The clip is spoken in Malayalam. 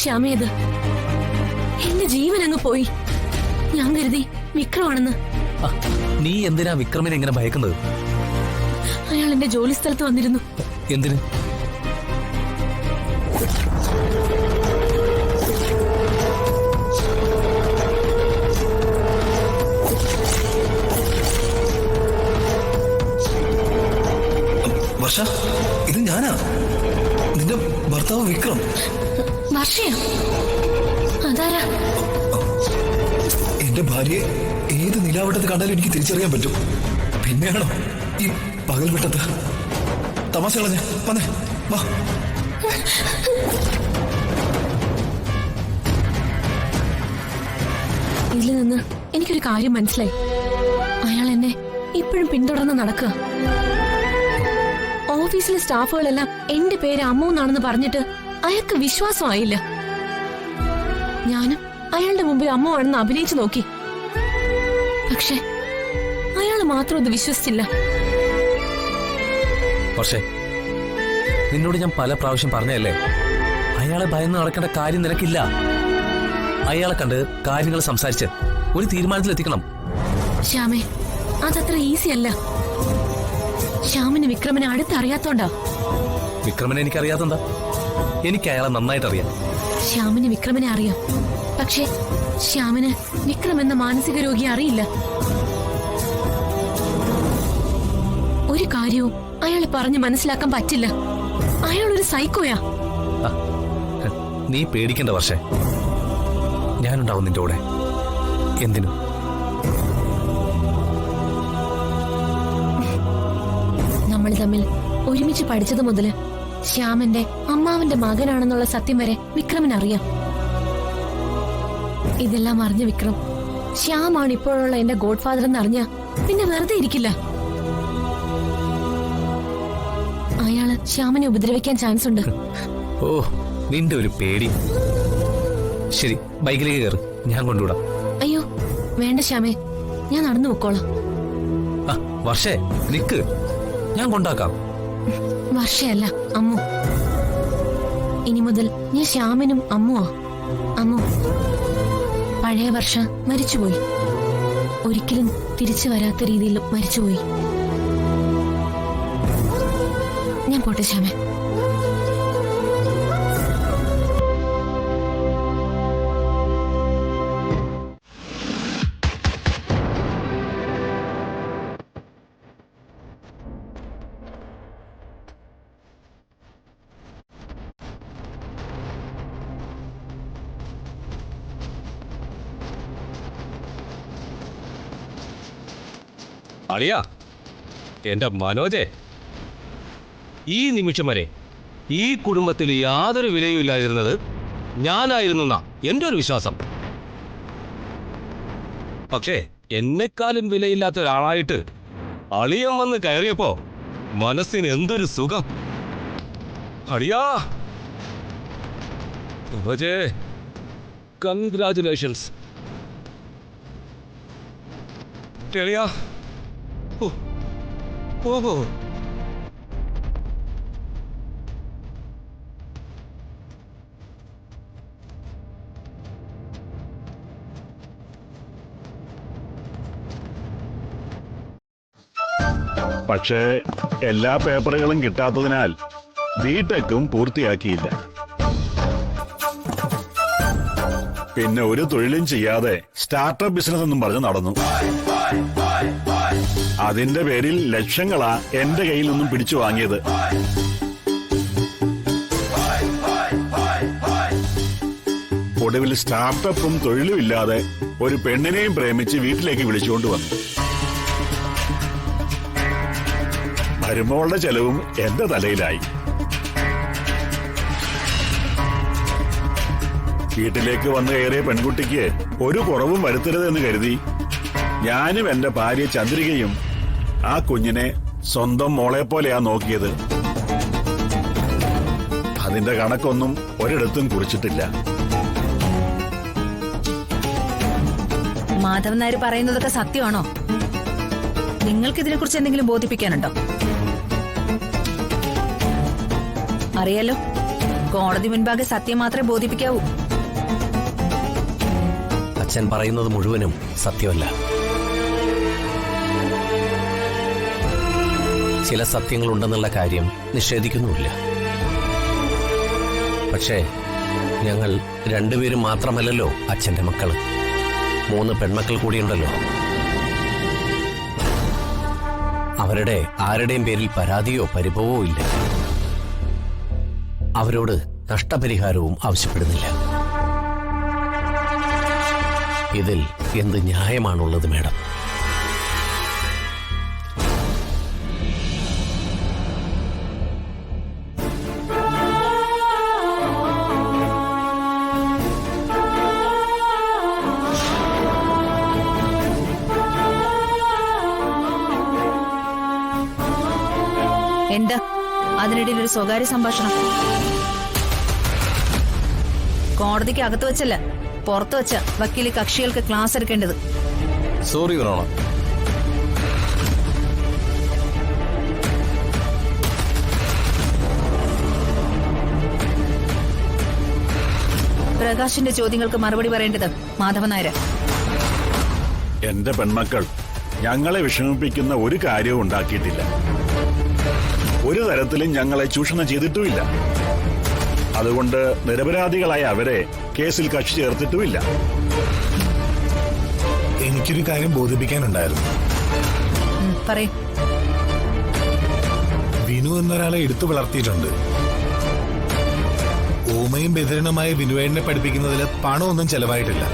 ശ്യാമയത്? എന്റെ ജീവൻ അങ്ങ് പോയി. ഞാൻ കരുതി വിക്രമാണെന്ന്. നീ എന്തിനാ വിക്രമിനെ എങ്ങനെ ഭയക്കുന്നത്? അയാൾ എന്റെ ജോലി സ്ഥലത്ത് വന്നിരുന്നു. എന്തിന്? വർഷ, ഇത് ഞാനാ, നിന്റെ ഭർത്താവ് വിക്രം. വർഷയോ? അതാരാ? എന്റെ ഭാര്യയെ ഏത് നിലാവട്ടത്ത് കണ്ടാലും എനിക്ക് തിരിച്ചറിയാൻ പറ്റും. പിന്നെയാണോ ഈ പകൽ വെട്ടത്ത്? തമാശ കളഞ്ഞ വന്നേ, വാ. ഇതിൽ നിന്ന് എനിക്കൊരു കാര്യം മനസ്സിലായി. അയാൾ എന്നെ ഇപ്പോഴും പിന്തുടർന്ന് നടക്കുക. ഓഫീസിലെ സ്റ്റാഫുകളെല്ലാം എന്റെ പേര് അമ്മു എന്നാണെന്ന് പറഞ്ഞിട്ട് അയാൾക്ക് വിശ്വാസമായില്ല. ഞാനും അയാളുടെ മുമ്പിൽ അമ്മു ആണെന്ന് അഭിനയിച്ചു നോക്കി. പക്ഷെ അയാൾ മാത്രം അത് വിശ്വസിച്ചില്ല. പക്ഷേ നിന്നോട് ഞാൻ പല പ്രാവശ്യം പറഞ്ഞല്ലേ, അയാളെ ഭയന്ന് നടക്കേണ്ട കാര്യം നിനക്കില്ല. അയാളെ കണ്ട് കാര്യങ്ങൾ സംസാരിച്ച് ഒരു തീരുമാനത്തിലെത്തിക്കണം. ശ്യാമേ, അതത്ര ഈസി അല്ല. ശ്യാമിന് വിക്രമനെ അടുത്തറിയാത്തോണ്ടാ. വിക്രമനെ എനിക്കറിയാത്തെന്താ? എനിക്ക് അയാളെ നന്നായിട്ടറിയാം. ശ്യാമിന് വിക്രമനെ അറിയാം, പക്ഷേ ശ്യാമിന് വിക്രം എന്ന മാനസിക രോഗിയെ അറിയില്ല. ഒരു കാര്യവും അയാളെ പറഞ്ഞ് മനസ്സിലാക്കാൻ പറ്റില്ല. അയാളൊരു സൈക്കോയാ. നീ പേടിക്കേണ്ട വർഷേ, ഞാനുണ്ടാവും നിന്റെ കൂടെ. എന്തിനും. നമ്മൾ തമ്മിൽ ഒരുമിച്ച് പഠിച്ചത് മുതല് ശ്യാമന്റെ അമ്മാവന്റെ മകനാണെന്നുള്ള സത്യം വരെ വിക്രമൻ അറിയാം. ഇതെല്ലാം അറിഞ്ഞ വിക്രം ശ്യാമാണ് ഇപ്പോഴുള്ള എന്റെ ഗോഡ് ഫാദർ എന്ന് അറിഞ്ഞ പിന്നെ വെറുതെ ഇരിക്കില്ല. അയാള് ശ്യാമിനെ ഉപദ്രവിക്കാൻ ചാൻസ് ഉണ്ട്. ഓ, നിന്റെ ഒരു പേടി. ശരി, ബൈക്കിലേക്ക് കയറി, ഞാൻ കൊണ്ടുവിടാം. അയ്യോ വേണ്ട ശ്യാമേ, ഞാൻ നടന്നു പോക്കോളാം. വർഷേ നിക്ക്, ഞാൻ കൊണ്ടാക്കാം. വർഷയല്ല, അമ്മു. ഇനി മുതൽ ഞാൻ ശ്യാമിനും അമ്മുവാ. അമ്മു, പഴയ വർഷ മരിച്ചുപോയി. ഒരിക്കലും തിരിച്ചു വരാത്ത രീതിയിൽ മരിച്ചുപോയി. ഞാൻ പോട്ടെ ശ്യാമേ. അളിയാ, എന്റെ മനോജെ, ഈ നിമിഷം വരെ ഈ കുടുംബത്തിൽ യാതൊരു വിലയും ഇല്ലാതിരുന്നത് ഞാനായിരുന്ന എൻ്റെ ഒരു വിശ്വാസം. പക്ഷേ എന്നെക്കാളും വിലയില്ലാത്ത ഒരാളായിട്ട് അളിയൻ വന്ന് കയറിയപ്പോ മനസ്സിന് എന്തൊരു സുഖം. അളിയാ, മനോജെ, കൺഗ്രാറ്റുലേഷൻസ്. അളിയാ, ഓഹോ, പക്ഷേ എല്ലാ പേപ്പറുകളും കിട്ടാത്തതിനാൽ ബിടെക്കും പൂർത്തിയാക്കിയില്ല. പിന്നെ ഒരു തൊഴിലും ചെയ്യാതെ സ്റ്റാർട്ടപ്പ് ബിസിനസ് എന്നും പറഞ്ഞ് നടന്നു. അതിന്റെ പേരിൽ ലക്ഷങ്ങളാ എന്റെ കയ്യിൽ നിന്നും പിടിച്ചു വാങ്ങിയത്. ഒടുവിൽ സ്റ്റാർട്ടപ്പും തൊഴിലും ഇല്ലാതെ ഒരു പെണ്ണിനെയും പ്രേമിച്ച് വീട്ടിലേക്ക് വിളിച്ചുകൊണ്ട് വന്നു. മരുമകളുടെ ചെലവും എന്റെ തലയിലായി. വീട്ടിലേക്ക് വന്നു കയറിയ പെൺകുട്ടിക്ക് ഒരു കുറവും വരുത്തരുതെന്ന് കരുതി ഞാനും എന്റെ ഭാര്യ ചന്ദ്രികയും ആ കുഞ്ഞിനെ സ്വന്തം മോളെ പോലെയാ നോക്കിയത്. അതിന്റെ കണക്കൊന്നും ഒരിടത്തും കുറിച്ചിട്ടില്ല. മാധവൻ നായർ പറയുന്നതൊക്കെ സത്യമാണോ? നിങ്ങൾക്ക് ഇതിനെക്കുറിച്ച് എന്തെങ്കിലും ബോധിപ്പിക്കാനുണ്ടോ? അറിയാലോ, കോടതി മുൻപാകെ സത്യം മാത്രമേ ബോധിപ്പിക്കാവൂ. അച്ഛൻ പറയുന്നത് മുഴുവനും സത്യമല്ല. ചില സത്യങ്ങളുണ്ടെന്നുള്ള കാര്യം നിഷേധിക്കുന്നുമില്ല. പക്ഷേ ഞങ്ങൾ രണ്ടുപേരും മാത്രമല്ലല്ലോ അച്ഛന്റെ മക്കള്. 3 പെൺമക്കൾ കൂടിയുണ്ടല്ലോ. അവരുടെ ആരുടെയും പേരിൽ പരാതിയോ പരിഭവമോ ഇല്ല. അവരോട് നഷ്ടപരിഹാരവും ആവശ്യപ്പെടുന്നില്ല. ഇതിൽ എന്ത് ന്യായമാണുള്ളത് മാഡം? എന്താ അതിനിടയിൽ ഒരു സ്വകാര്യ സംഭാഷണം? കോടതിക്ക് അകത്ത് വെച്ചല്ല, പുറത്തു വെച്ച വക്കീല് കക്ഷികൾക്ക് ക്ലാസ് എടുക്കേണ്ടത്. Sorry your honour. പ്രകാശിന്റെ ചോദ്യങ്ങൾക്ക് മറുപടി പറയേണ്ടത് മാധവൻ നായർ. എന്റെ പെൺമക്കൾ ഞങ്ങളെ വിഷമിപ്പിക്കുന്ന ഒരു കാര്യവും ഉണ്ടാക്കിയിട്ടില്ല. ഒരു തരത്തിലും ഞങ്ങളെ ചൂഷണം ചെയ്തിട്ടുമില്ല. അതുകൊണ്ട് നിരപരാധികളായ അവരെ കേസിൽ കക്ഷി ചേർത്തിട്ടുമില്ല. എനിക്കൊരു കാര്യം ബോധിപ്പിക്കാനുണ്ടായിരുന്നു. പറയും. വിനു എന്നൊരാളെ എടുത്തു വളർത്തിയിട്ടുണ്ട്. ഊമയും ബധിരനുമായ വിനുവേടിനെ പഠിപ്പിക്കുന്നതിൽ പണമൊന്നും ചെലവായിട്ടില്ല.